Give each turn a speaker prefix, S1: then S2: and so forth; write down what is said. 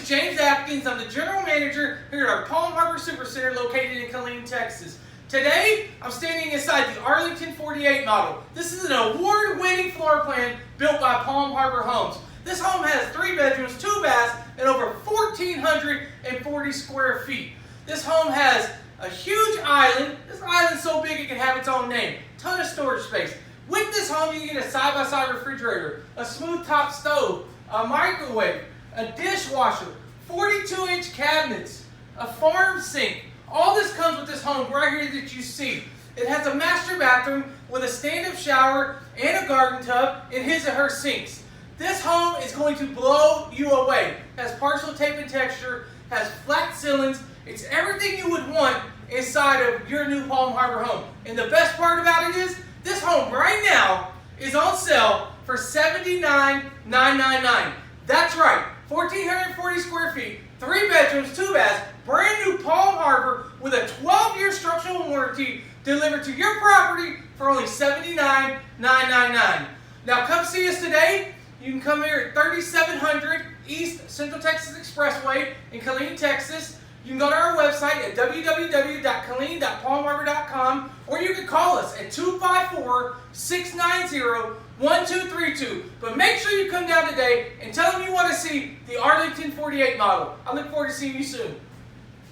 S1: is James Atkins. I'm the general manager here at our Palm Harbor Supercenter located in Killeen, Texas. Today, I'm standing inside the Arlington 48 model. This is an award-winning floor plan built by Palm Harbor Homes. This home has 3 bedrooms, 2 baths, and over 1,440 square feet. This home has a huge island. This island's so big it can have its own name. Ton of storage space. With this home, you can get a side-by-side refrigerator, a smooth top stove, a microwave, a dishwasher, 42-inch cabinets, a farm sink. All this comes with this home right here that you see. It has a master bathroom with a stand-up shower and a garden tub and his and her sinks. This home is going to blow you away. It has partial tape and texture, has flat ceilings. It's everything you would want inside of your new Palm Harbor home. And the best part about it is, this home right now is on sale for $79,999. That's right, 1,440 square feet, 3 bedrooms, 2 baths, brand new Palm Harbor with a 12-year structural warranty delivered to your property for only $79,999. Now come see us today. You can come here at 3700 East Central Texas Expressway in Killeen, Texas. You can go to our website at www.killeen.palmharbor.com, or you can call us at 254-690-1232. But make sure you come down today and tell them you want to see the Arlington 48 model. I look forward to seeing you soon.